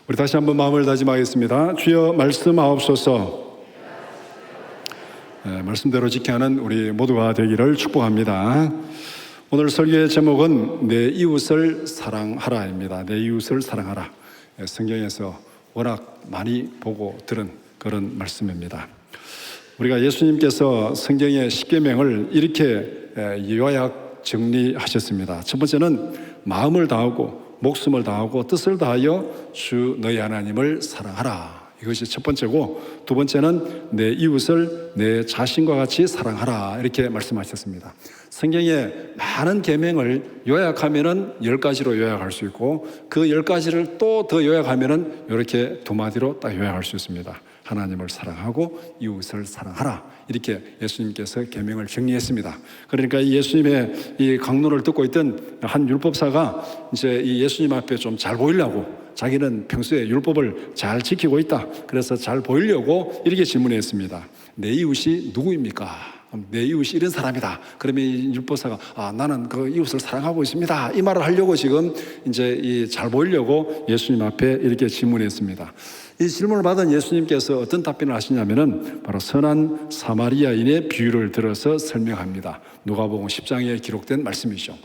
우리 다시 한번 마음을 다짐하겠습니다. 주여 말씀하옵소서. 말씀대로 지켜하는 우리 모두가 되기를 축복합니다. 오늘 설교의 제목은 내 이웃을 사랑하라입니다. 내 이웃을 사랑하라. 성경에서 워낙 많이 보고 들은 그런 말씀입니다. 우리가 예수님께서 성경의 십계명을 이렇게 요약 정리하셨습니다. 첫 번째는 마음을 다하고 목숨을 다하고 뜻을 다하여 주 너희 하나님을 사랑하라. 이것이 첫 번째고, 두 번째는 내 이웃을 내 자신과 같이 사랑하라. 이렇게 말씀하셨습니다. 성경의 많은 계명을 요약하면은 10가지로 요약할 수 있고, 그 10가지를 또 더 요약하면은 이렇게 두 마디로 딱 요약할 수 있습니다. 하나님을 사랑하고 이웃을 사랑하라. 이렇게 예수님께서 계명을 정리했습니다. 그러니까 예수님의 이 강론을 듣고 있던 한 율법사가 이제 이 예수님 앞에 좀 잘 보이려고, 자기는 평소에 율법을 잘 지키고 있다, 그래서 잘 보이려고 이렇게 질문했습니다. 내 이웃이 누구입니까? 내 이웃이 이런 사람이다. 그러면 이 율법사가 나는 그 이웃을 사랑하고 있습니다, 이 말을 하려고 지금 이제 이 잘 보이려고 예수님 앞에 이렇게 질문했습니다. 이 질문을 받은 예수님께서 어떤 답변을 하시냐면은 바로 선한 사마리아인의 비유를 들어서 설명합니다. 누가복음 10장에 기록된 말씀이죠.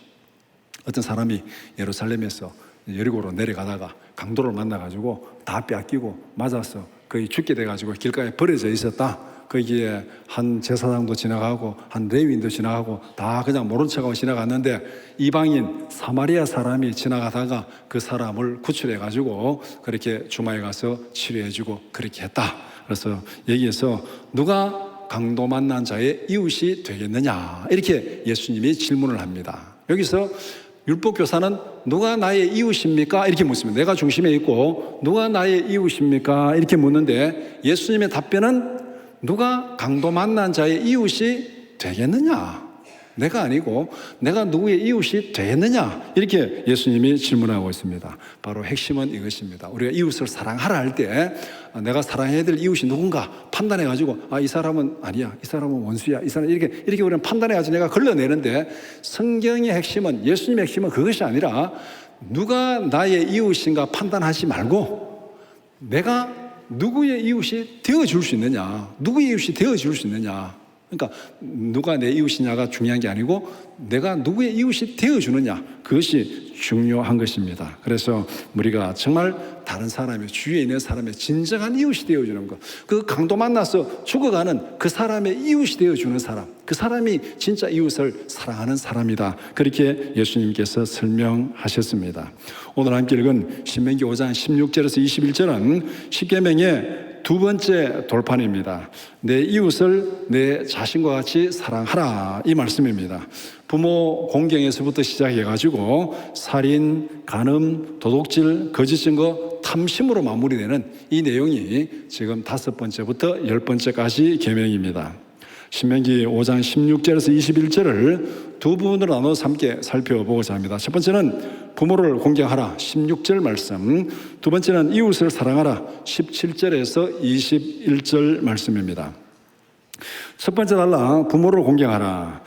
어떤 사람이 예루살렘에서 여리고로 내려가다가 강도를 만나가지고 다 빼앗기고 맞아서 거의 죽게 돼가지고 길가에 버려져 있었다. 거기에 한 제사장도 지나가고 한 레위인도 지나가고 다 그냥 모른 척하고 지나갔는데, 이방인 사마리아 사람이 지나가다가 그 사람을 구출해가지고 그렇게 주마에 가서 치료해주고 그렇게 했다. 그래서 여기에서 누가 강도 만난 자의 이웃이 되겠느냐, 이렇게 예수님이 질문을 합니다. 여기서 율법교사는 누가 나의 이웃입니까? 이렇게 묻습니다. 내가 중심에 있고 누가 나의 이웃입니까? 이렇게 묻는데, 예수님의 답변은 누가 강도 만난 자의 이웃이 되겠느냐? 내가 아니고 내가 누구의 이웃이 되겠느냐? 이렇게 예수님이 질문하고 있습니다. 바로 핵심은 이것입니다. 우리가 이웃을 사랑하라 할 때 내가 사랑해야 될 이웃이 누군가 판단해가지고 이 사람은 아니야, 이 사람은 원수야, 이 사람 이렇게 우리는 판단해가지고 내가 걸러내는데, 성경의 핵심은, 예수님의 핵심은 그것이 아니라 누가 나의 이웃인가 판단하지 말고 내가 누구의 이웃이 되어줄 수 있느냐, 누구의 이웃이 되어줄 수 있느냐. 그러니까 누가 내 이웃이냐가 중요한 게 아니고 내가 누구의 이웃이 되어주느냐, 그것이 중요한 것입니다. 그래서 우리가 정말 다른 사람의, 주위에 있는 사람의 진정한 이웃이 되어주는 것, 그 강도 만나서 죽어가는 그 사람의 이웃이 되어주는 사람, 그 사람이 진짜 이웃을 사랑하는 사람이다, 그렇게 예수님께서 설명하셨습니다. 오늘 함께 읽은 신명기 5장 16절에서 21절은 십계명의 두 번째 돌판입니다. 내 이웃을 내 자신과 같이 사랑하라, 이 말씀입니다. 부모 공경에서부터 시작해가지고 살인, 간음, 도둑질, 거짓 증거, 탐심으로 마무리되는 이 내용이 지금 5번째부터 10번째까지 계명입니다. 신명기 5장 16절에서 21절을 두 부분으로 나눠서 함께 살펴보고자 합니다. 첫 번째는 부모를 공경하라, 16절 말씀. 두 번째는 이웃을 사랑하라, 17절에서 21절 말씀입니다. 첫 번째 달라, 부모를 공경하라.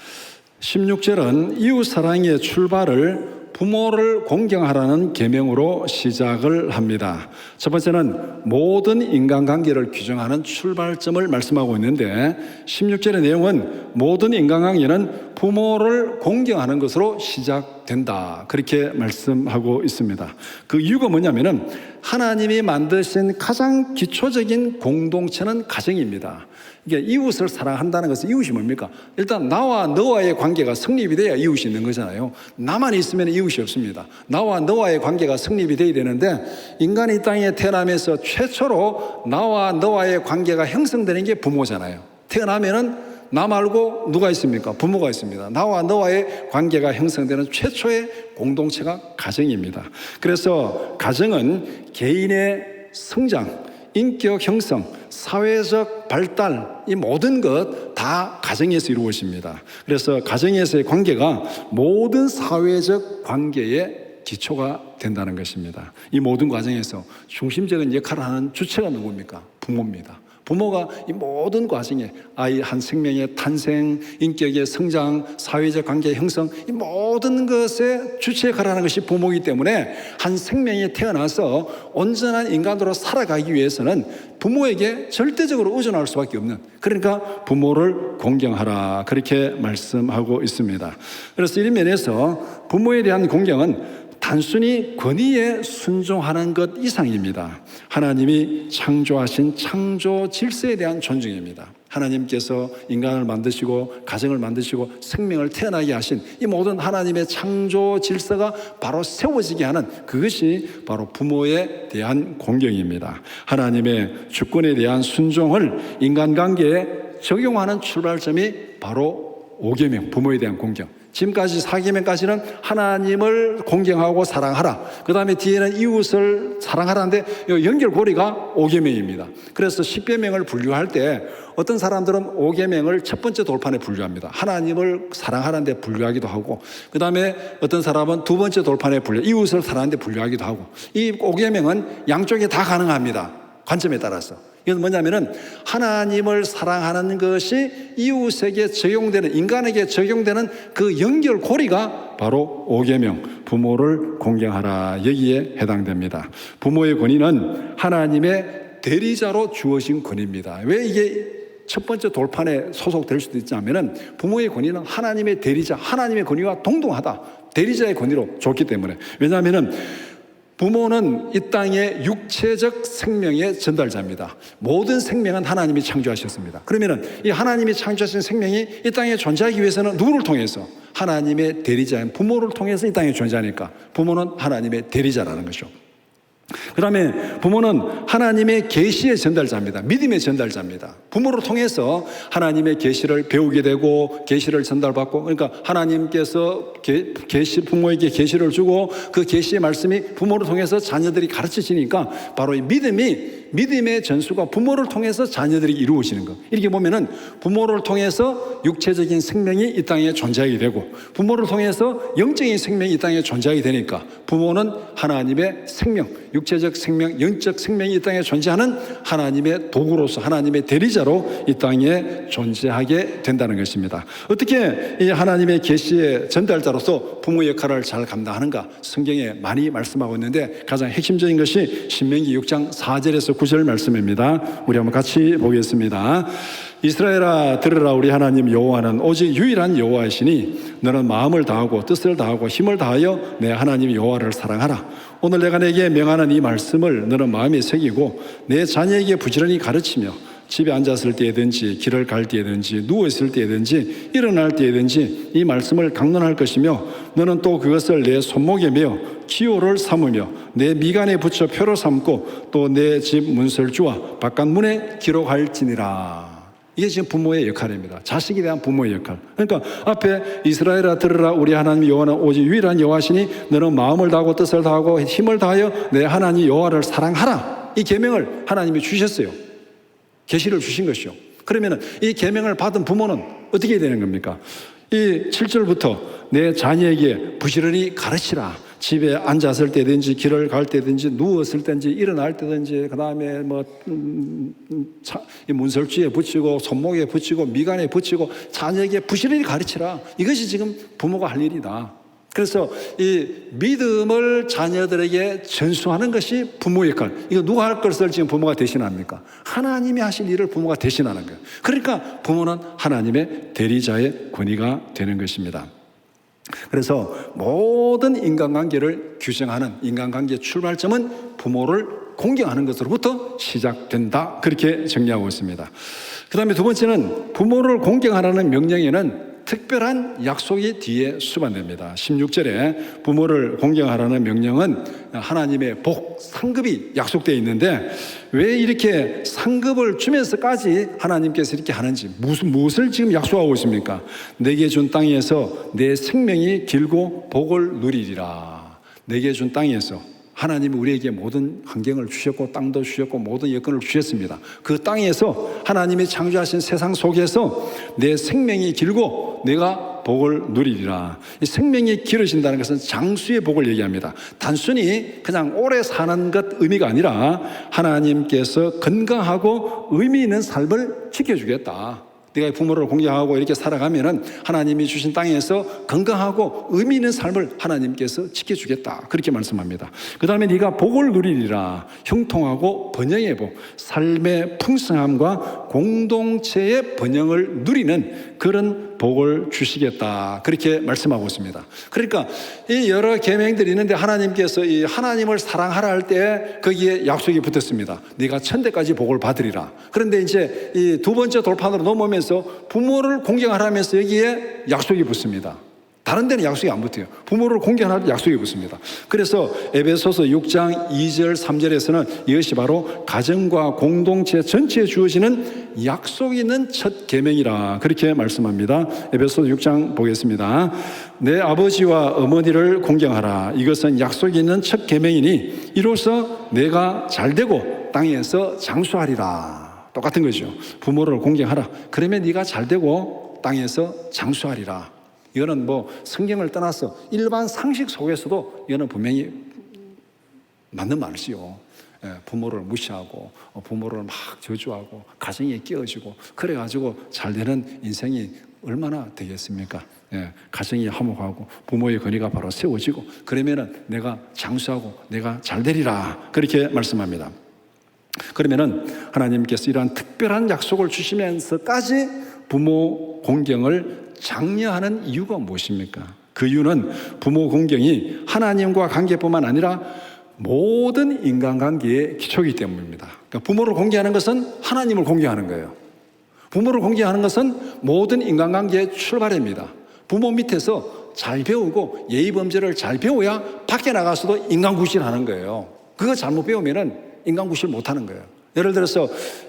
16절은 이웃 사랑의 출발을 부모를 공경하라는 계명으로 시작을 합니다. 첫 번째는 모든 인간관계를 규정하는 출발점을 말씀하고 있는데, 16절의 내용은 모든 인간관계는 부모를 공경하는 것으로 시작된다, 그렇게 말씀하고 있습니다. 그 이유가 뭐냐면은 하나님이 만드신 가장 기초적인 공동체는 가정입니다. 이게 이웃을 사랑한다는 것은, 이웃이 뭡니까? 일단 나와 너와의 관계가 성립이 돼야 이웃이 있는 거잖아요. 나만 있으면 이웃이 없습니다. 나와 너와의 관계가 성립이 돼야 되는데, 인간이 이 땅에 태어나면서 최초로 나와 너와의 관계가 형성되는 게 부모잖아요. 태어나면은 나 말고 누가 있습니까? 부모가 있습니다. 나와 너와의 관계가 형성되는 최초의 공동체가 가정입니다. 그래서 가정은 개인의 성장, 인격 형성, 사회적 발달, 이 모든 것 다 가정에서 이루어집니다. 그래서 가정에서의 관계가 모든 사회적 관계의 기초가 된다는 것입니다. 이 모든 과정에서 중심적인 역할을 하는 주체가 누굽니까? 부모입니다. 부모가 이 모든 과정에 아이 한 생명의 탄생, 인격의 성장, 사회적 관계 형성 이 모든 것에 주체가라는 것이 부모이기 때문에 한 생명이 태어나서 온전한 인간으로 살아가기 위해서는 부모에게 절대적으로 의존할 수밖에 없는, 그러니까 부모를 공경하라 그렇게 말씀하고 있습니다. 그래서 이런 면에서 부모에 대한 공경은 단순히 권위에 순종하는 것 이상입니다. 하나님이 창조하신 창조 질서에 대한 존중입니다. 하나님께서 인간을 만드시고 가정을 만드시고 생명을 태어나게 하신 이 모든 하나님의 창조 질서가 바로 세워지게 하는 그것이 바로 부모에 대한 공경입니다. 하나님의 주권에 대한 순종을 인간관계에 적용하는 출발점이 바로 5계명, 부모에 대한 공경. 지금까지 4계명까지는 하나님을 공경하고 사랑하라. 그 다음에 뒤에는 이웃을 사랑하라는데 연결고리가 5계명입니다. 그래서 10계명을 분류할 때 어떤 사람들은 5계명을 첫 번째 돌판에 분류합니다. 하나님을 사랑하는 데 분류하기도 하고, 그 다음에 어떤 사람은 두 번째 돌판에 이웃을 사랑하는 데 분류하기도 하고, 이 5계명은 양쪽에 다 가능합니다. 관점에 따라서. 이건 뭐냐면은 하나님을 사랑하는 것이 이웃에게 적용되는, 인간에게 적용되는 그 연결고리가 바로 5계명, 부모를 공경하라, 여기에 해당됩니다. 부모의 권위는 하나님의 대리자로 주어진 권위입니다. 왜 이게 첫 번째 돌판에 소속될 수도 있지 않으면은 부모의 권위는 하나님의 대리자, 하나님의 권위와 동등하다. 대리자의 권위로 좋기 때문에. 왜냐하면은 부모는 이 땅의 육체적 생명의 전달자입니다. 모든 생명은 하나님이 창조하셨습니다. 그러면은 이 하나님이 창조하신 생명이 이 땅에 존재하기 위해서는 누구를 통해서? 하나님의 대리자인 부모를 통해서 이 땅에 존재하니까 부모는 하나님의 대리자라는 것이죠. 그 다음에 부모는 하나님의 계시의 전달자입니다. 믿음의 전달자입니다. 부모를 통해서 하나님의 계시를 배우게 되고 계시를 전달받고, 그러니까 하나님께서 부모에게 계시를 주고 그 계시의 말씀이 부모를 통해서 자녀들이 가르쳐지니까 바로 이 믿음의 전수가 부모를 통해서 자녀들이 이루어지는 것. 이렇게 보면은 부모를 통해서 육체적인 생명이 이 땅에 존재하게 되고 부모를 통해서 영적인 생명이 이 땅에 존재하게 되니까 부모는 하나님의 생명, 육체적 생명, 영적 생명이 이 땅에 존재하는 하나님의 도구로서, 하나님의 대리자로 이 땅에 존재하게 된다는 것입니다. 어떻게 이 하나님의 계시의 전달자로서 부모 역할을 잘 감당하는가? 성경에 많이 말씀하고 있는데 가장 핵심적인 것이 신명기 6장 4절에서 9절 말씀입니다. 우리 한번 같이 보겠습니다. 이스라엘아 들으라, 우리 하나님 여호와는 오직 유일한 여호와이시니 너는 마음을 다하고 뜻을 다하고 힘을 다하여 내 하나님 여호와를 사랑하라. 오늘 내가 내게 명하는 이 말씀을 너는 마음에 새기고 내 자녀에게 부지런히 가르치며 집에 앉았을 때든지 길을 갈 때든지 누워있을 때든지 일어날 때든지 이 말씀을 강론할 것이며 너는 또 그것을 내 손목에 메어 기호를 삼으며 내 미간에 붙여 표로 삼고 또 내 집 문설주와 바깥문에 기록할지니라. 이게 지금 부모의 역할입니다. 자식에 대한 부모의 역할. 그러니까 앞에 이스라엘아 들으라, 우리 하나님 여호와는 오직 유일한 여호와시니 너는 마음을 다하고 뜻을 다하고 힘을 다하여 내 하나님 여호와를 사랑하라. 이 계명을 하나님이 주셨어요. 계시를 주신 것이요. 그러면 이 계명을 받은 부모는 어떻게 되는 겁니까? 이 7절부터 내 자녀에게 부지런히 가르치라. 집에 앉았을 때든지 길을 갈 때든지 누웠을 때든지 일어날 때든지 그 다음에 문설주에 붙이고 손목에 붙이고 미간에 붙이고 자녀에게 부지런히 가르치라. 이것이 지금 부모가 할 일이다. 그래서 이 믿음을 자녀들에게 전수하는 것이 부모의 역할. 이거 누가 할 것을 지금 부모가 대신합니까? 하나님이 하실 일을 부모가 대신하는 거예요. 그러니까 부모는 하나님의 대리자의 권위가 되는 것입니다. 그래서 모든 인간관계를 규정하는 인간관계의 출발점은 부모를 공경하는 것으로부터 시작된다. 그렇게 정리하고 있습니다. 그 다음에 두 번째는 부모를 공경하라는 명령에는 특별한 약속이 뒤에 수반됩니다. 16절에 부모를 공경하라는 명령은 하나님의 복, 상급이 약속되어 있는데 왜 이렇게 상급을 주면서까지 하나님께서 이렇게 하는지, 무엇을 지금 약속하고 있습니까? 내게 준 땅에서 내 생명이 길고 복을 누리리라. 내게 준 땅에서 하나님이 우리에게 모든 환경을 주셨고 땅도 주셨고 모든 여건을 주셨습니다. 그 땅에서 하나님이 창조하신 세상 속에서 내 생명이 길고 내가 복을 누리리라. 이 생명이 길어진다는 것은 장수의 복을 얘기합니다. 단순히 그냥 오래 사는 것 의미가 아니라 하나님께서 건강하고 의미 있는 삶을 지켜주겠다. 네가 부모를 공경하고 이렇게 살아가면은 하나님이 주신 땅에서 건강하고 의미 있는 삶을 하나님께서 지켜주겠다. 그렇게 말씀합니다. 그 다음에 네가 복을 누리리라. 형통하고 번영의 복, 삶의 풍성함과 공동체의 번영을 누리는 그런 복을 주시겠다. 그렇게 말씀하고 있습니다. 그러니까 이 여러 계명들이 있는데 하나님께서 이 하나님을 사랑하라 할 때 거기에 약속이 붙었습니다. 네가 천대까지 복을 받으리라. 그런데 이제 이 두 번째 돌판으로 넘어오면서 부모를 공경하라면서 여기에 약속이 붙습니다. 다른 데는 약속이 안 붙어요. 부모를 공경할 때 약속이 붙습니다. 그래서 에베소서 6장 2절 3절에서는 이것이 바로 가정과 공동체 전체에 주어지는 약속 있는 첫 계명이라 그렇게 말씀합니다. 에베소서 6장 보겠습니다. 내 아버지와 어머니를 공경하라. 이것은 약속 있는 첫 계명이니 이로써 내가 잘되고 땅에서 장수하리라. 똑같은 거죠. 부모를 공경하라. 그러면 네가 잘되고 땅에서 장수하리라. 이거는 뭐 성경을 떠나서 일반 상식 속에서도 이거는 분명히 맞는 말이지요. 부모를 무시하고 부모를 막 저주하고 가정에 끼어지고 그래가지고 잘 되는 인생이 얼마나 되겠습니까? 가정이 화목하고 부모의 권위가 바로 세워지고 그러면은 내가 장수하고 내가 잘 되리라 그렇게 말씀합니다. 그러면은 하나님께서 이러한 특별한 약속을 주시면서까지 부모 공경을 장려하는 이유가 무엇입니까? 그 이유는 부모 공경이 하나님과 관계뿐만 아니라 모든 인간관계의 기초이기 때문입니다. 그러니까 부모를 공경하는 것은 하나님을 공경하는 거예요. 부모를 공경하는 것은 모든 인간관계의 출발입니다. 부모 밑에서 잘 배우고 예의범죄를 잘 배워야 밖에 나가서도 인간구실하는 거예요. 그거 잘못 배우면은 인간구실 못하는 거예요. 예를 들어서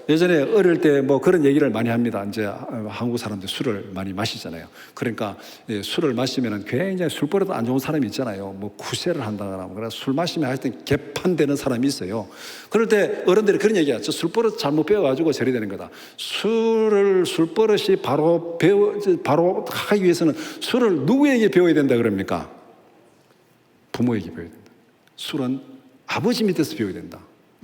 예전에 어릴 때 뭐 그런 얘기를 많이 합니다. 이제 한국 사람들 술을 많이 마시잖아요. 그러니까 술을 마시면은 굉장히 술버릇 안 좋은 사람이 있잖아요. 뭐 구세를 한다거나 그래서 술 마시면 하여튼 개판되는 사람이 있어요. 그럴 때 어른들이 그런 얘기하죠. 술버릇 잘못 배워가지고 저리 되는 거다. 술버릇이 바로 하기 위해서는 술을 누구에게 배워야 된다 그럽니까? 부모에게 배워야 된다. 술은 아버지 밑에서 배워야 된다.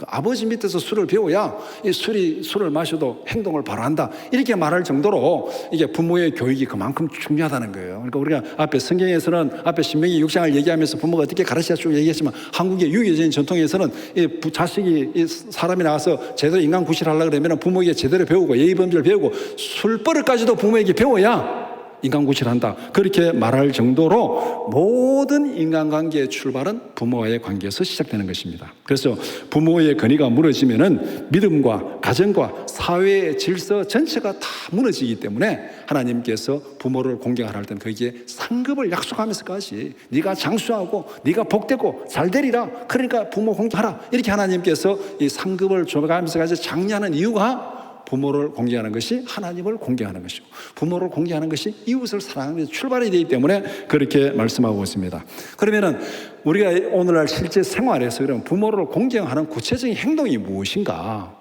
아버지 밑에서 술을 배워야 이 술을 마셔도 행동을 바로 한다. 이렇게 말할 정도로 이게 부모의 교육이 그만큼 중요하다는 거예요. 그러니까 우리가 앞에 성경에서는 앞에 신명기 6장을 얘기하면서 부모가 어떻게 가르치자 쭉 얘기했지만 한국의 유교적인 전통에서는 이 자식이 이 사람이 나와서 제대로 인간 구실하려고 그러면 부모에게 제대로 배우고 예의범죄를 배우고 술버릇까지도 부모에게 배워야 인간구실한다. 그렇게 말할 정도로 모든 인간관계의 출발은 부모와의 관계에서 시작되는 것입니다. 그래서 부모의 권위가 무너지면은 믿음과 가정과 사회의 질서 전체가 다 무너지기 때문에 하나님께서 부모를 공경하라 할 때는 거기에 상급을 약속하면서까지 네가 장수하고 네가 복되고 잘 되리라. 그러니까 부모 공경하라. 이렇게 하나님께서 이 상급을 줘가면서까지 장려하는 이유가 부모를 공경하는 것이 하나님을 공경하는 것이고 부모를 공경하는 것이 이웃을 사랑하는 출발이 되기 때문에 그렇게 말씀하고 있습니다. 그러면은 우리가 오늘날 실제 생활에서 그러면 부모를 공경하는 구체적인 행동이 무엇인가?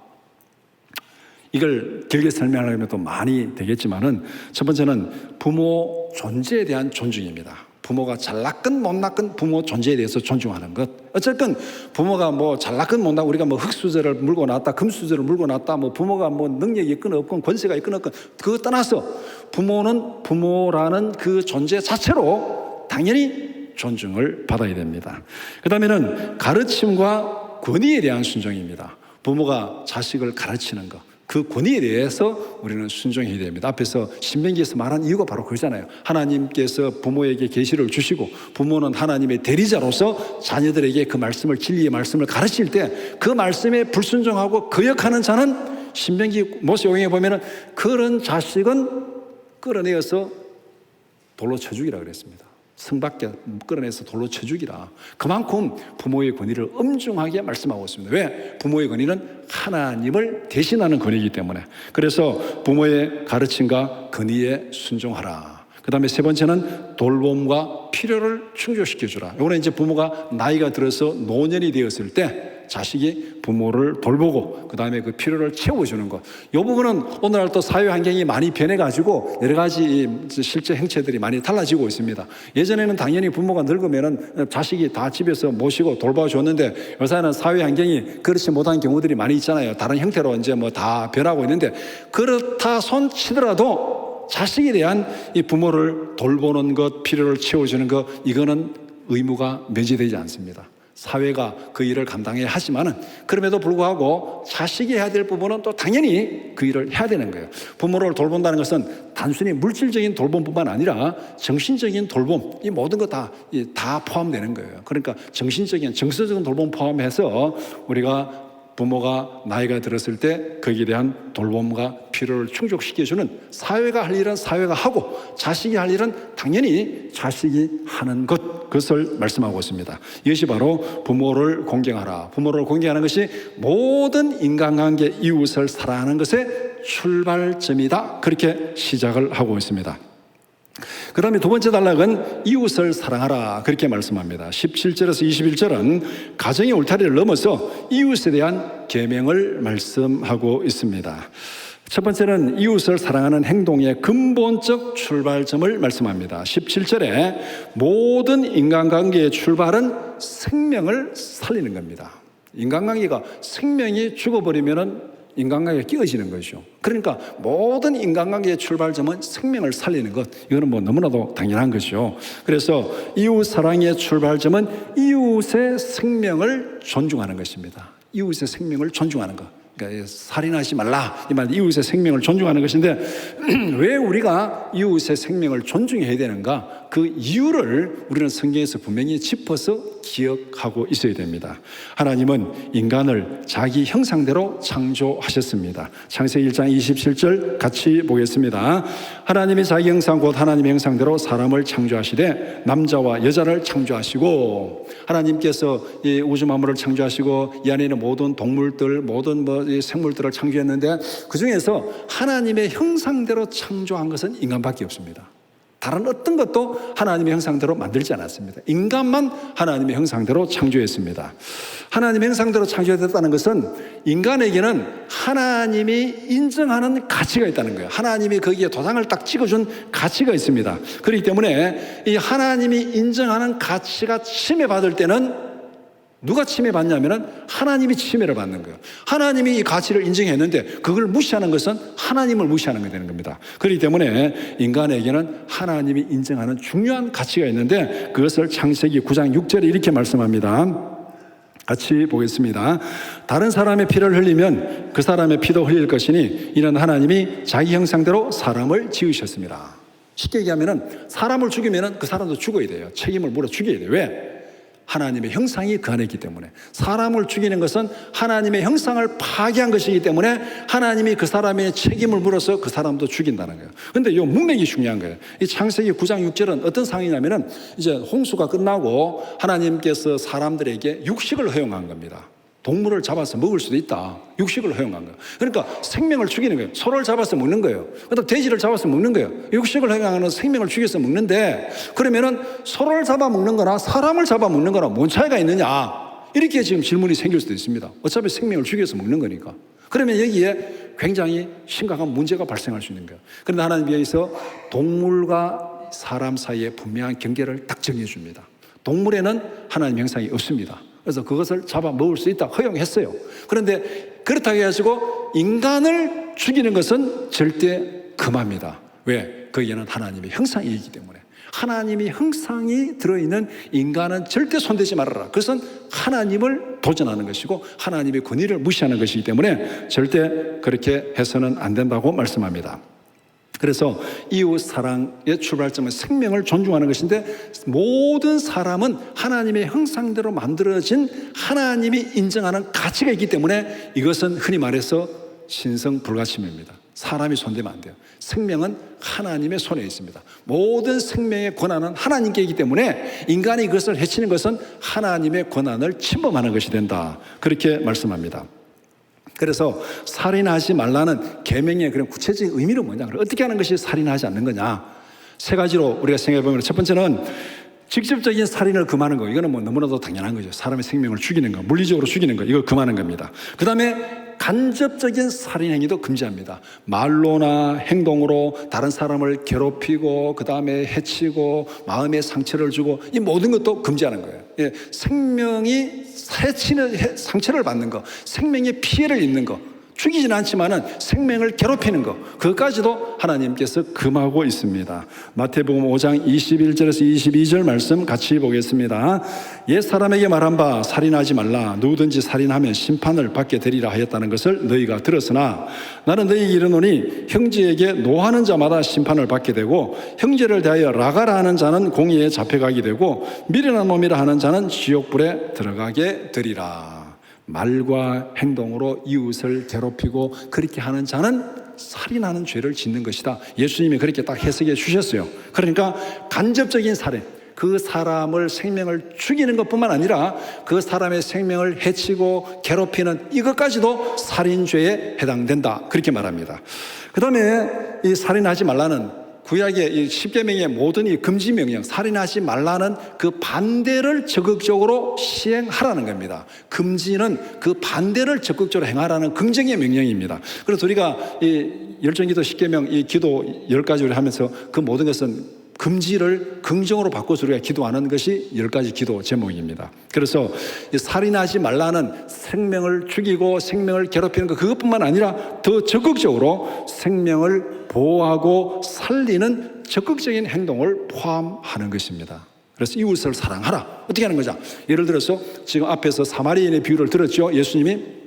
이걸 길게 설명하려면 또 많이 되겠지만은 첫 번째는 부모 존재에 대한 존중입니다. 부모가 잘났건 못났건 부모 존재에 대해서 존중하는 것. 어쨌든 부모가 뭐 잘났건 못났건 우리가 뭐 흙수저를 물고 났다, 금수저를 물고 났다, 뭐 부모가 뭐 능력이 있건 없건 권세가 있건 없건 그거 떠나서 부모는 부모라는 그 존재 자체로 당연히 존중을 받아야 됩니다. 그 다음에는 가르침과 권위에 대한 순종입니다. 부모가 자식을 가르치는 것. 그 권위에 대해서 우리는 순종해야 됩니다. 앞에서 신명기에서 말한 이유가 바로 그거잖아요. 하나님께서 부모에게 계시를 주시고 부모는 하나님의 대리자로서 자녀들에게 그 말씀을 진리의 말씀을 가르칠 때 그 말씀에 불순종하고 거역하는 자는 신명기 모세오경에 보면은 그런 자식은 끌어내어서 돌로 쳐 죽이라 그랬습니다. 성 밖에 끌어내서 돌로 쳐 죽이라. 그만큼 부모의 권위를 엄중하게 말씀하고 있습니다. 왜? 부모의 권위는 하나님을 대신하는 권위이기 때문에. 그래서 부모의 가르침과 권위에 순종하라. 그 다음에 세 번째는 돌봄과 필요를 충족시켜주라. 이거는 이제 부모가 나이가 들어서 노년이 되었을 때 자식이 부모를 돌보고 그 다음에 그 필요를 채워주는 것. 이 부분은 오늘날 또 사회 환경이 많이 변해가지고 여러 가지 실제 행체들이 많이 달라지고 있습니다. 예전에는 당연히 부모가 늙으면은 자식이 다 집에서 모시고 돌봐줬는데 요새는 사회 환경이 그렇지 못한 경우들이 많이 있잖아요. 다른 형태로 이제 뭐 다 변하고 있는데 그렇다 손 치더라도 자식에 대한 이 부모를 돌보는 것, 필요를 채워주는 것, 이거는 의무가 면제되지 않습니다. 사회가 그 일을 감당해야 하지만은 그럼에도 불구하고 자식이 해야 될 부분은 또 당연히 그 일을 해야 되는 거예요. 부모를 돌본다는 것은 단순히 물질적인 돌봄뿐만 아니라 정신적인 돌봄, 이 모든 거 다 포함되는 거예요. 그러니까 정신적인, 정서적인 돌봄 포함해서 우리가 부모가 나이가 들었을 때 거기에 대한 돌봄과 필요를 충족시켜주는 사회가 할 일은 사회가 하고 자식이 할 일은 당연히 자식이 하는 그것을 말씀하고 있습니다. 이것이 바로 부모를 공경하라. 부모를 공경하는 것이 모든 인간관계 이웃을 사랑하는 것의 출발점이다. 그렇게 시작을 하고 있습니다. 그 다음에 두 번째 단락은 이웃을 사랑하라 그렇게 말씀합니다. 17절에서 21절은 가정의 울타리를 넘어서 이웃에 대한 계명을 말씀하고 있습니다. 첫 번째는 이웃을 사랑하는 행동의 근본적 출발점을 말씀합니다. 17절에 모든 인간관계의 출발은 생명을 살리는 겁니다. 인간관계가 생명이 죽어버리면은 인간관계가 끼어지는 거죠. 그러니까 모든 인간관계의 출발점은 생명을 살리는 것. 이거는 뭐 너무나도 당연한 거죠. 그래서 이웃 사랑의 출발점은 이웃의 생명을 존중하는 것입니다. 이웃의 생명을 존중하는 것. 그러니까 살인하지 말라 이 말, 이웃의 생명을 존중하는 것인데 왜 우리가 이웃의 생명을 존중해야 되는가? 그 이유를 우리는 성경에서 분명히 짚어서 기억하고 있어야 됩니다. 하나님은 인간을 자기 형상대로 창조하셨습니다. 창세기 1장 27절 같이 보겠습니다. 하나님이 자기 형상 곧 하나님의 형상대로 사람을 창조하시되 남자와 여자를 창조하시고, 하나님께서 이 우주 만물을 창조하시고 이 안에 있는 모든 동물들, 모든 생물들을 창조했는데 그 중에서 하나님의 형상대로 창조한 것은 인간밖에 없습니다. 다른 어떤 것도 하나님의 형상대로 만들지 않았습니다. 인간만 하나님의 형상대로 창조했습니다. 하나님의 형상대로 창조됐다는 것은 인간에게는 하나님이 인정하는 가치가 있다는 거예요. 하나님이 거기에 도장을 딱 찍어준 가치가 있습니다. 그렇기 때문에 이 하나님이 인정하는 가치가 침해받을 때는 누가 침해받냐면은 하나님이 침해를 받는 거예요. 하나님이 이 가치를 인정했는데 그걸 무시하는 것은 하나님을 무시하는 게 되는 겁니다. 그렇기 때문에 인간에게는 하나님이 인정하는 중요한 가치가 있는데 그것을 창세기 9장 6절에 이렇게 말씀합니다. 같이 보겠습니다. 다른 사람의 피를 흘리면 그 사람의 피도 흘릴 것이니 이는 하나님이 자기 형상대로 사람을 지으셨습니다. 쉽게 얘기하면은 사람을 죽이면은 그 사람도 죽어야 돼요. 책임을 물어 죽여야 돼요. 왜? 하나님의 형상이 그 안에 있기 때문에. 사람을 죽이는 것은 하나님의 형상을 파괴한 것이기 때문에 하나님이 그 사람의 책임을 물어서 그 사람도 죽인다는 거예요. 그런데 이 문맥이 중요한 거예요. 이 창세기 9장 6절은 어떤 상황이냐면은 이제 홍수가 끝나고 하나님께서 사람들에게 육식을 허용한 겁니다. 동물을 잡아서 먹을 수도 있다. 육식을 허용한 거예요. 그러니까 생명을 죽이는 거예요. 소를 잡아서 먹는 거예요. 그다음 돼지를 잡아서 먹는 거예요. 육식을 허용하는 생명을 죽여서 먹는데 그러면은 소를 잡아 먹는 거나 사람을 잡아 먹는 거나 뭔 차이가 있느냐? 이렇게 지금 질문이 생길 수도 있습니다. 어차피 생명을 죽여서 먹는 거니까. 그러면 여기에 굉장히 심각한 문제가 발생할 수 있는 거예요. 그런데 하나님이 여기서 동물과 사람 사이에 분명한 경계를 딱 정해 줍니다. 동물에는 하나님 형상이 없습니다. 그래서 그것을 잡아 먹을 수 있다 허용했어요. 그런데 그렇다고 해가지고 인간을 죽이는 것은 절대 금합니다. 왜? 거기에는 하나님의 형상이 있기 때문에. 하나님의 형상이 들어있는 인간은 절대 손대지 말아라. 그것은 하나님을 도전하는 것이고 하나님의 권위를 무시하는 것이기 때문에 절대 그렇게 해서는 안 된다고 말씀합니다. 그래서 이웃 사랑의 출발점은 생명을 존중하는 것인데 모든 사람은 하나님의 형상대로 만들어진 하나님이 인정하는 가치가 있기 때문에 이것은 흔히 말해서 신성불가침입니다. 사람이 손대면 안 돼요. 생명은 하나님의 손에 있습니다. 모든 생명의 권한은 하나님께 있기 때문에 인간이 그것을 해치는 것은 하나님의 권한을 침범하는 것이 된다. 그렇게 말씀합니다. 그래서 살인하지 말라는 계명의 그런 구체적인 의미는 뭐냐? 어떻게 하는 것이 살인하지 않는 거냐? 세 가지로 우리가 생각해 보면 첫 번째는 직접적인 살인을 금하는 거, 이거는 뭐 너무나도 당연한 거죠. 사람의 생명을 죽이는 거, 물리적으로 죽이는 거, 이걸 금하는 겁니다. 그 다음에 간접적인 살인 행위도 금지합니다. 말로나 행동으로 다른 사람을 괴롭히고 그 다음에 해치고 마음에 상처를 주고 이 모든 것도 금지하는 거예요. 예, 생명이 상처를 받는 거, 생명에 피해를 입는 거, 죽이지는 않지만은 생명을 괴롭히는 것, 그것까지도 하나님께서 금하고 있습니다. 마태복음 5장 21절에서 22절 말씀 같이 보겠습니다. 옛 사람에게 말한 바 살인하지 말라. 누구든지 살인하면 심판을 받게 되리라 하였다는 것을 너희가 들었으나 나는 너희에게 이르노니 형제에게 노하는 자마다 심판을 받게 되고 형제를 대하여 라가라 하는 자는 공의에 잡혀가게 되고 미련한 놈이라 하는 자는 지옥불에 들어가게 되리라. 말과 행동으로 이웃을 괴롭히고 그렇게 하는 자는 살인하는 죄를 짓는 것이다. 예수님이 그렇게 딱 해석해 주셨어요. 그러니까 간접적인 살인, 그 사람을 생명을 죽이는 것뿐만 아니라 그 사람의 생명을 해치고 괴롭히는 이것까지도 살인죄에 해당된다, 그렇게 말합니다. 그 다음에 이 살인하지 말라는 구약의 이 십계명의 모든 이 금지 명령, 살인하지 말라는 그 반대를 적극적으로 시행하라는 겁니다. 금지는 그 반대를 적극적으로 행하라는 긍정의 명령입니다. 그래서 우리가 이 열정기도 십계명 이 기도 10가지를 하면서 그 모든 것은 금지를 긍정으로 바꿔서 우리가 기도하는 것이 10가지 기도 제목입니다. 그래서 살인하지 말라는 생명을 죽이고 생명을 괴롭히는 것, 그것뿐만 아니라 더 적극적으로 생명을 보호하고 살리는 적극적인 행동을 포함하는 것입니다. 그래서 이웃을 사랑하라. 어떻게 하는 거죠? 예를 들어서 지금 앞에서 사마리아인의 비유를 들었죠. 예수님이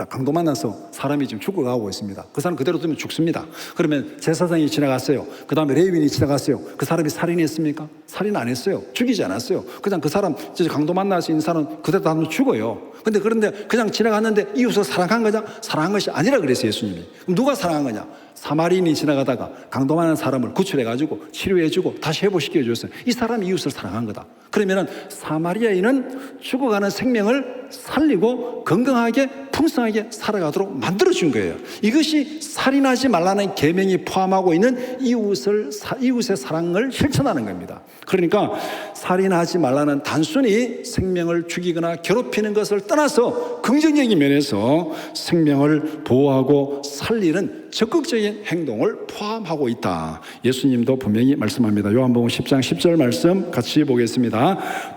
강도 만나서 사람이 지금 죽어가고 있습니다. 그 사람 그대로 두면 죽습니다. 그러면 제사장이 지나갔어요. 그 다음에 레위인이 지나갔어요. 그 사람이 살인했습니까? 살인 안 했어요. 죽이지 않았어요. 그냥 그 사람, 강도 만나서 있는 사람 그대로 두면 죽어요. 그런데 그냥 지나갔는데 이웃을 사랑한 거냐? 사랑한 것이 아니라 그랬어요, 예수님이. 그럼 누가 사랑한 거냐? 사마리인이 지나가다가 강도 많은 사람을 구출해가지고 치료해주고 다시 회복시켜줬어요. 이 사람이 이웃을 사랑한 거다. 그러면은 사마리아인은 죽어가는 생명을 살리고 건강하게 풍성하게 살아가도록 만들어준 거예요. 이것이 살인하지 말라는 계명이 포함하고 있는 이웃의 사랑을 실천하는 겁니다. 그러니까 살인하지 말라는 단순히 생명을 죽이거나 괴롭히는 것을 떠나서 긍정적인 면에서 생명을 보호하고 살리는 적극적인 행동을 포함하고 있다. 예수님도 분명히 말씀합니다. 요한복음 10장 10절 말씀 같이 보겠습니다.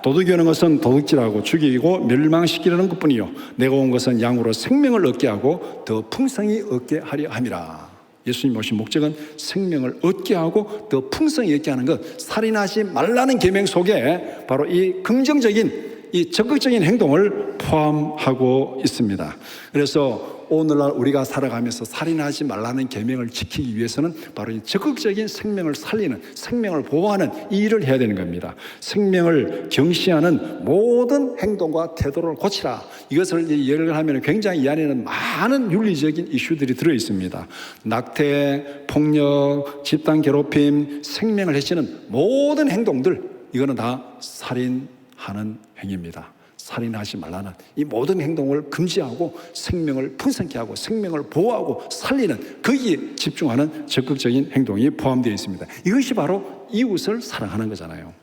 도둑이 오는 것은 도둑질하고 죽이고 멸망시키려는 것뿐이요 내가 온 것은 양으로 생명을 얻게 하고 더 풍성히 얻게 하려 함이라. 예수님 오신 목적은 생명을 얻게 하고 더 풍성히 얻게 하는 것, 살인하지 말라는 계명 속에 바로 이 긍정적인 이 적극적인 행동을 포함하고 있습니다. 그래서 오늘날 우리가 살아가면서 살인하지 말라는 계명을 지키기 위해서는 바로 이 적극적인 생명을 살리는, 생명을 보호하는 이 일을 해야 되는 겁니다. 생명을 경시하는 모든 행동과 태도를 고치라. 이것을 예를 하면 굉장히 이 안에는 많은 윤리적인 이슈들이 들어 있습니다. 낙태, 폭력, 집단 괴롭힘, 생명을 해치는 모든 행동들, 이거는 다 살인하는 행위입니다. 살인하지 말라는 이 모든 행동을 금지하고 생명을 풍성케 하고 생명을 보호하고 살리는 거기에 집중하는 적극적인 행동이 포함되어 있습니다. 이것이 바로 이웃을 사랑하는 거잖아요.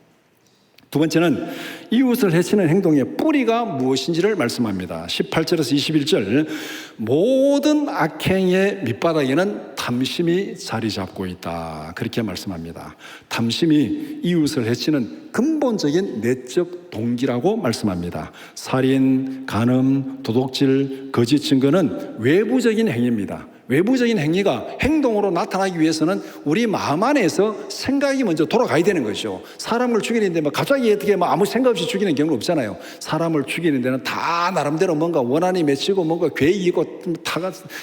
두 번째는 이웃을 해치는 행동의 뿌리가 무엇인지를 말씀합니다. 18절에서 21절 모든 악행의 밑바닥에는 탐심이 자리 잡고 있다, 그렇게 말씀합니다. 탐심이 이웃을 해치는 근본적인 내적 동기라고 말씀합니다. 살인, 간음, 도둑질, 거짓 증거는 외부적인 행위입니다. 외부적인 행위가 행동으로 나타나기 위해서는 우리 마음 안에서 생각이 먼저 돌아가야 되는 것이죠. 사람을 죽이는데 갑자기 어떻게 아무 생각 없이 죽이는 경우는 없잖아요. 사람을 죽이는 데는 다 나름대로 뭔가 원한이 맺히고 뭔가 계획이 있고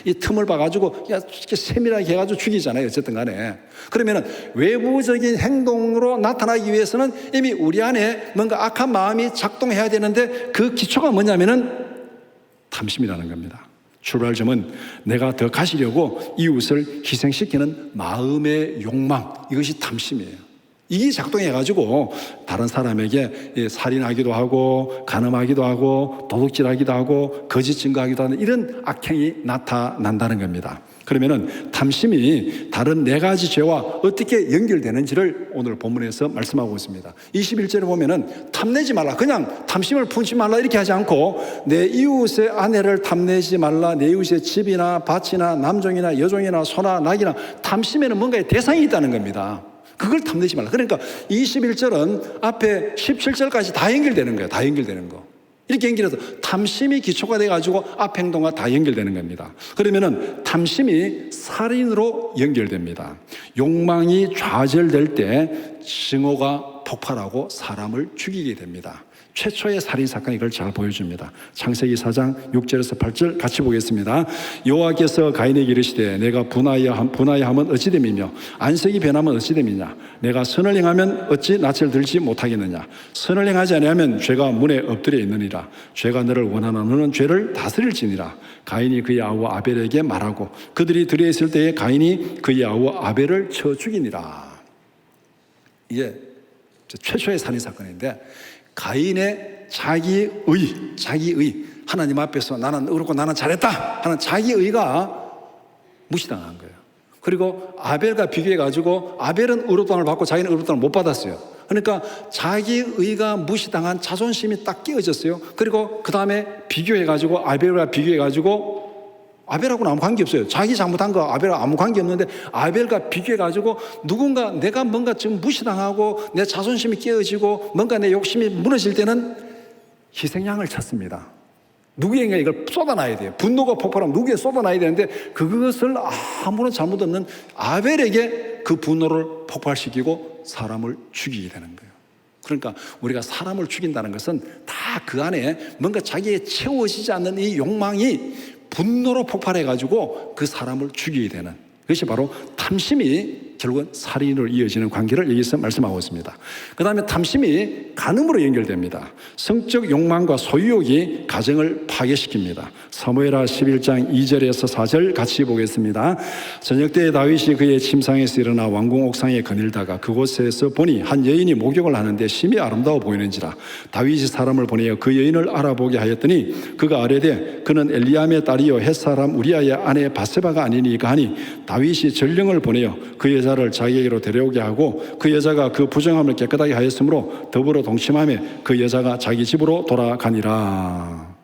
이 틈을 봐가지고 이렇게 세밀하게 해가지고 죽이잖아요. 어쨌든 간에. 그러면 외부적인 행동으로 나타나기 위해서는 이미 우리 안에 뭔가 악한 마음이 작동해야 되는데 그 기초가 뭐냐면은 탐심이라는 겁니다. 출발점은 내가 더 가시려고 이웃을 희생시키는 마음의 욕망, 이것이 탐심이에요. 이게 작동해가지고 다른 사람에게 살인하기도 하고 간음하기도 하고 도둑질하기도 하고 거짓 증거하기도 하는 이런 악행이 나타난다는 겁니다. 그러면은 탐심이 다른 네 가지 죄와 어떻게 연결되는지를 오늘 본문에서 말씀하고 있습니다. 21절에 보면은 탐내지 말라. 그냥 탐심을 품지 말라 이렇게 하지 않고 내 이웃의 아내를 탐내지 말라. 내 이웃의 집이나 밭이나 남종이나 여종이나 소나 낙이나 탐심에는 뭔가의 대상이 있다는 겁니다. 그걸 탐내지 말라. 그러니까 21절은 앞에 17절까지 다 연결되는 거예요. 다 연결되는 거. 이렇게 연결해서 탐심이 기초가 돼가지고 앞 행동과 다 연결되는 겁니다. 그러면은 탐심이 살인으로 연결됩니다. 욕망이 좌절될 때 증오가 폭발하고 사람을 죽이게 됩니다. 최초의 살인사건이 이걸 잘 보여줍니다. 창세기 4장 6절에서 8절 같이 보겠습니다. 여호와께서 가인에게 이르시되 내가 분하여함은 어찌 됨이며 안색이 변하면 어찌 됨이냐. 내가 선을 행하면 어찌 낯을 들지 못하겠느냐. 선을 행하지 아니하면 죄가 문에 엎드려 있느니라. 죄가 너를 원하나 너는 죄를 다스릴지니라. 가인이 그의 아우 아벨에게 말하고 그들이 들에 있을 때에 가인이 그의 아우 아벨을 쳐 죽이니라. 이게 최초의 살인사건인데 가인의 자기의 하나님 앞에서 나는 의롭고 나는 잘했다 하는 자기의가 무시당한 거예요. 그리고 아벨과 비교해가지고 아벨은 의롭다함을 받고 자기는 의롭다함을 못 받았어요. 그러니까 자기의가 무시당한 자존심이 딱 깨어졌어요. 그리고 그 다음에 비교해가지고 아벨과 비교해가지고 아벨하고는 아무 관계없어요. 자기 잘못한 거 아벨하고 아무 관계없는데 아벨과 비교해가지고 누군가 내가 뭔가 지금 무시당하고 내 자존심이 깨어지고 뭔가 내 욕심이 무너질 때는 희생양을 찾습니다. 누구에게 이걸 쏟아놔야 돼요. 분노가 폭발하면 누구에게 쏟아놔야 되는데 그것을 아무런 잘못 없는 아벨에게 그 분노를 폭발시키고 사람을 죽이게 되는 거예요. 그러니까 우리가 사람을 죽인다는 것은 다 그 안에 뭔가 자기에 채워지지 않는 이 욕망이 분노로 폭발해가지고 그 사람을 죽이게 되는 그것이 바로 탐심이 결국은 살인으로 이어지는 관계를 여기서 말씀하고 있습니다. 그 다음에 탐심이 간음으로 연결됩니다. 성적 욕망과 소유욕이 가정을 파괴시킵니다. 사무엘하 11장 2절에서 4절 같이 보겠습니다. 저녁 때에 다윗이 그의 침상에서 일어나 왕궁 옥상에 거닐다가 그곳에서 보니 한 여인이 목욕을 하는데 심히 아름다워 보이는지라. 다윗이 사람을 보내어 그 여인을 알아보게 하였더니 그가 아뢰되 그는 엘리암의 딸이요 햇사람 우리아의 아내 바세바가 아니니까 하니 다윗이 전령을 보내어 그 여자를 자기에게로 데려오게 하고 그 여자가 그 부정함을 깨끗하게 하였으므로 더불어 동침하며 그 여자가 자기 집으로 돌아가니라.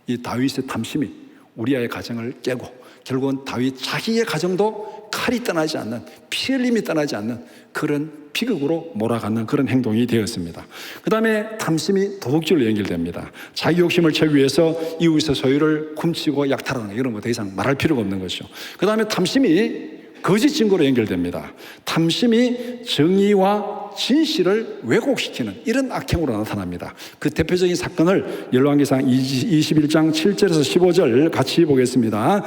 이 다윗의 탐심이 우리아의 가정을 깨고 결국은 다윗 자기의 가정도 칼이 떠나지 않는 피 흘림이 떠나지 않는 그런 비극으로 몰아가는 그런 행동이 되었습니다. 그 다음에 탐심이 도둑질로 연결됩니다. 자기 욕심을 채우기 위해서 이웃의 소유를 훔치고 약탈하는 이런 거 더 이상 말할 필요가 없는 것이죠. 그 다음에 탐심이 거짓 증거로 연결됩니다. 탐심이 정의와 진실을 왜곡시키는 이런 악행으로 나타납니다. 그 대표적인 사건을 열왕기상 21장 7절에서 15절 같이 보겠습니다.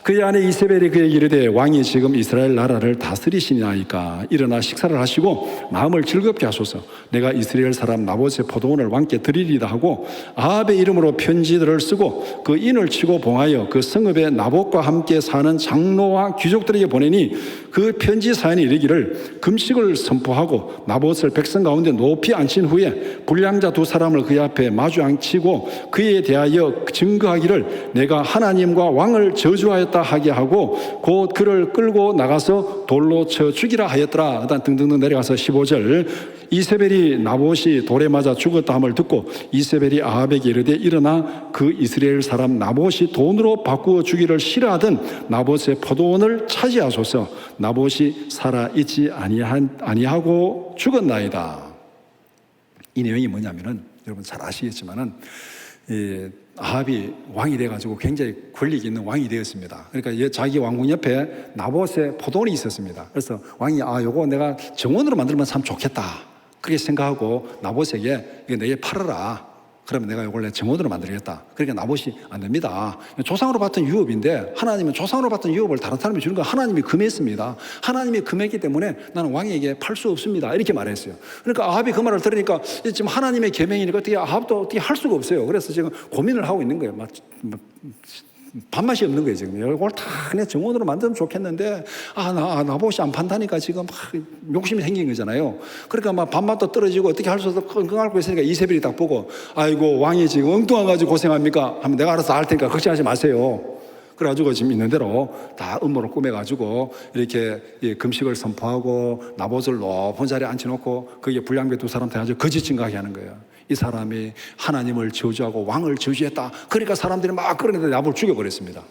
그의 아내 이세벨이 그에게 이르되 왕이 지금 이스라엘 나라를 다스리시나이까 일어나 식사를 하시고 마음을 즐겁게 하소서. 내가 이스라엘 사람 나봇의 포도원을 왕께 드리리다 하고 아합의 이름으로 편지들을 쓰고 그 인을 치고 봉하여 그 성읍에 나봇과 함께 사는 장로와 귀족들에게 보내니 그 편지 사연이 이르기를 금식을 선포하고 나봇을 백성 가운데 높이 앉힌 후에 불량자 두 사람을 그의 앞에 마주 앉히고 그에 대하여 증거하기를 내가 하나님과 왕을 저주하였다 하게 하고 곧 그를 끌고 나가서 돌로 쳐 죽이라 하였더라. 일단 등등등 내려가서 15절 이세벨이 나봇이 돌에 맞아 죽었다 함을 듣고 이세벨이 아합에게 이르되 일어나 그 이스라엘 사람 나봇이 돈으로 바꾸어 주기를 싫어하던 나봇의 포도원을 차지하소서. 나봇이 살아있지 아니하고 죽었나이다. 이 내용이 뭐냐면은 여러분 잘 아시겠지만은 아합이 왕이 돼가지고 굉장히 권力있는 왕이 되었습니다. 그러니까 자기 왕궁 옆에 나봇의 포도원이 있었습니다. 그래서 왕이 요거 내가 정원으로 만들면 참 좋겠다 그렇게 생각하고 나봇에게 이거 내게 팔아라. 그러면 내가 이걸 내 정원으로 만들겠다. 그러니까 나봇이 안 됩니다. 조상으로 받던 유업인데 하나님은 조상으로 받던 유업을 다른 사람이 주는 거 하나님이 금했습니다. 하나님이 금했기 때문에 나는 왕에게 팔 수 없습니다. 이렇게 말했어요. 그러니까 아합이 그 말을 들으니까 지금 하나님의 계명이니까 어떻게 아합도 어떻게 할 수가 없어요. 그래서 지금 고민을 하고 있는 거예요. 밥맛이 없는 거예요, 지금. 이걸 다 그냥 정원으로 만들면 좋겠는데, 나봇이 안 판다니까 지금 막 욕심이 생긴 거잖아요. 그러니까 막 밥맛도 떨어지고 어떻게 할 수 없어 끙끙 있으니까 이세벨이 딱 보고, 아이고, 왕이 지금 엉뚱한 가지고 고생합니까? 하면 내가 알아서 할 테니까 걱정하지 마세요. 그래가지고 지금 있는 대로 다 음모를 꾸며가지고 이렇게 금식을 선포하고 나봇을 높은 자리에 앉혀놓고 거기에 불량배 두 사람 돼가지고 거짓 증거하게 하는 거예요. 이 사람이 하나님을 저주하고 왕을 저주했다. 그러니까 사람들이 막 끌어내다 나봇을 죽여버렸습니다.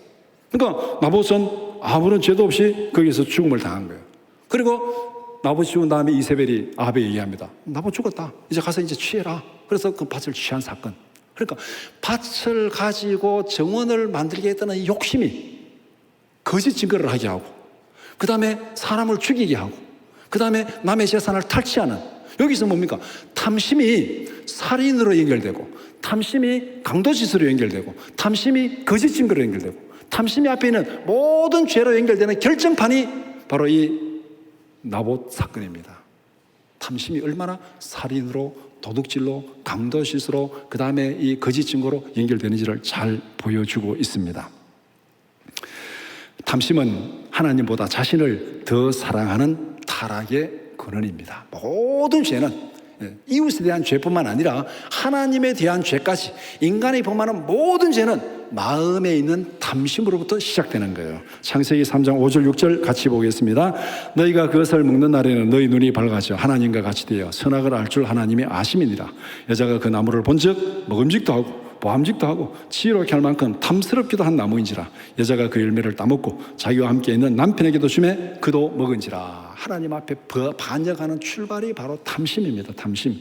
그러니까 나봇은 아무런 죄도 없이 거기서 죽음을 당한 거예요. 그리고 나봇이 죽은 다음에 이세벨이 아합에게 얘기합니다. 나봇 죽었다. 이제 가서 이제 취해라. 그래서 그 밭을 취한 사건. 그러니까 밭을 가지고 정원을 만들게 했다는 이 욕심이 거짓 증거를 하게 하고, 그 다음에 사람을 죽이게 하고, 그 다음에 남의 재산을 탈취하는, 여기서 뭡니까? 탐심이 살인으로 연결되고, 탐심이 강도짓으로 연결되고, 탐심이 거짓 증거로 연결되고, 탐심이 앞에 있는 모든 죄로 연결되는 결정판이 바로 이 나봇 사건입니다. 탐심이 얼마나 살인으로, 도둑질로, 강도짓으로, 그 다음에 이 거짓 증거로 연결되는지를 잘 보여주고 있습니다. 탐심은 하나님보다 자신을 더 사랑하는 타락의 근원입니다. 모든 죄는 이웃에 대한 죄뿐만 아니라 하나님에 대한 죄까지, 인간이 범하는 모든 죄는 마음에 있는 탐심으로부터 시작되는 거예요. 창세기 3장 5절 6절 같이 보겠습니다. 너희가 그것을 먹는 날에는 너희 눈이 밝아져 하나님과 같이 되어 선악을 알 줄 하나님이 아심이니라. 여자가 그 나무를 본즉 먹음직도 하고 보암직도 하고 지혜롭게 할 만큼 탐스럽기도 한 나무인지라. 여자가 그 열매를 따먹고 자기와 함께 있는 남편에게도 주매 그도 먹은지라. 하나님 앞에 반역하는 출발이 바로 탐심입니다. 탐심.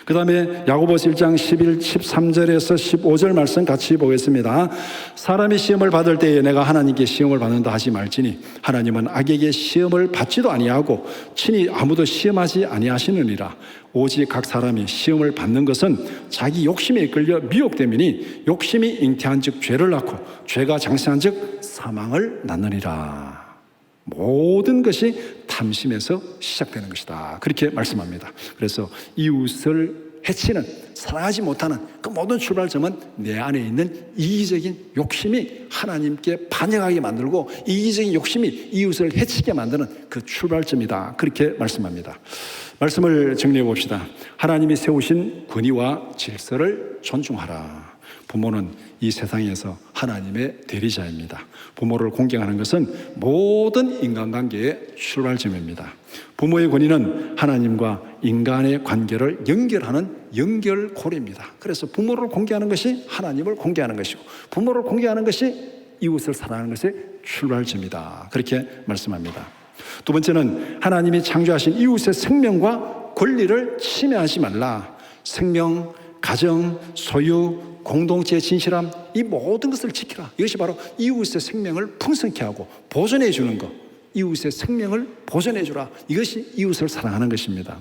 그 다음에 야고보서 1장 13절에서 15절 말씀 같이 보겠습니다. 사람이 시험을 받을 때에 내가 하나님께 시험을 받는다 하지 말지니 하나님은 악에게 시험을 받지도 아니하고 친히 아무도 시험하지 아니하시느니라. 오직 각 사람이 시험을 받는 것은 자기 욕심에 이끌려 미혹됨이니 욕심이 잉태한 즉 죄를 낳고 죄가 장세한 즉 사망을 낳느니라. 모든 것이 탐심에서 시작되는 것이다. 그렇게 말씀합니다. 그래서 이웃을 해치는, 사랑하지 못하는 그 모든 출발점은 내 안에 있는 이기적인 욕심이 하나님께 반역하게 만들고 이기적인 욕심이 이웃을 해치게 만드는 그 출발점이다. 그렇게 말씀합니다. 말씀을 정리해 봅시다. 하나님이 세우신 권위와 질서를 존중하라. 부모는 이 세상에서 하나님의 대리자입니다. 부모를 공경하는 것은 모든 인간관계의 출발점입니다. 부모의 권위는 하나님과 인간의 관계를 연결하는 연결고리입니다. 그래서 부모를 공경하는 것이 하나님을 공경하는 것이고, 부모를 공경하는 것이 이웃을 사랑하는 것의 출발점이다. 그렇게 말씀합니다. 두 번째는 하나님이 창조하신 이웃의 생명과 권리를 침해하지 말라. 생명, 가정, 소유, 공동체의 진실함, 이 모든 것을 지키라. 이것이 바로 이웃의 생명을 풍성케 하고 보존해 주는 것, 이웃의 생명을 보존해 주라. 이것이 이웃을 사랑하는 것입니다.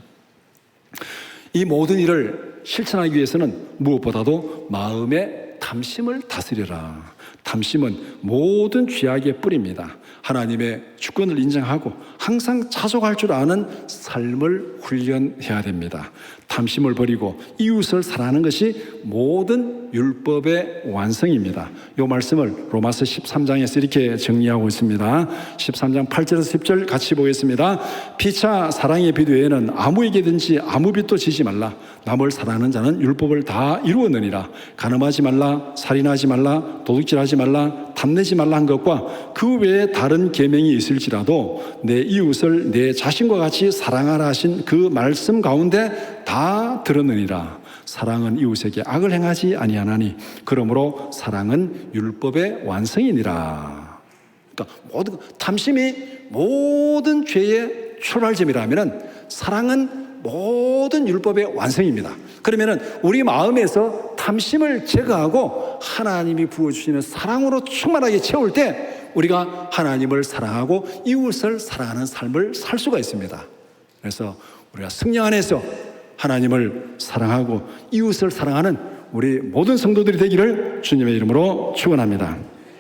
이 모든 일을 실천하기 위해서는 무엇보다도 마음의 탐심을 다스려라. 탐심은 모든 죄악의 뿌리입니다. 하나님의 주권을 인정하고 항상 자족할 줄 아는 삶을 훈련해야 됩니다. 탐심을 버리고 이웃을 사랑하는 것이 모든 율법의 완성입니다. 이 말씀을 로마서 13장에서 이렇게 정리하고 있습니다. 13장 8절에서 10절 같이 보겠습니다. 피차 사랑의 빛 외에는 아무에게든지 아무 빛도 지지 말라. 남을 사랑하는 자는 율법을 다 이루었느니라. 간음하지 말라, 살인하지 말라, 도둑질하지 말라, 탐내지 말라 한 것과 그 외에 다른 계명이 있을지라도 내 이웃을 내 자신과 같이 사랑하라 하신 그 말씀 가운데 다 들었느니라. 사랑은 이웃에게 악을 행하지 아니하나니 그러므로 사랑은 율법의 완성이니라. 그러니까 모든 탐심이 모든 죄의 출발점이라면은 사랑은 모든 율법의 완성입니다. 그러면은 우리 마음에서 탐심을 제거하고 하나님이 부어주시는 사랑으로 충만하게 채울 때 우리가 하나님을 사랑하고 이웃을 사랑하는 삶을 살 수가 있습니다. 그래서 우리가 성령 안에서 하나님을 사랑하고 이웃을 사랑하는 우리 모든 성도들이 되기를 주님의 이름으로 축원합니다.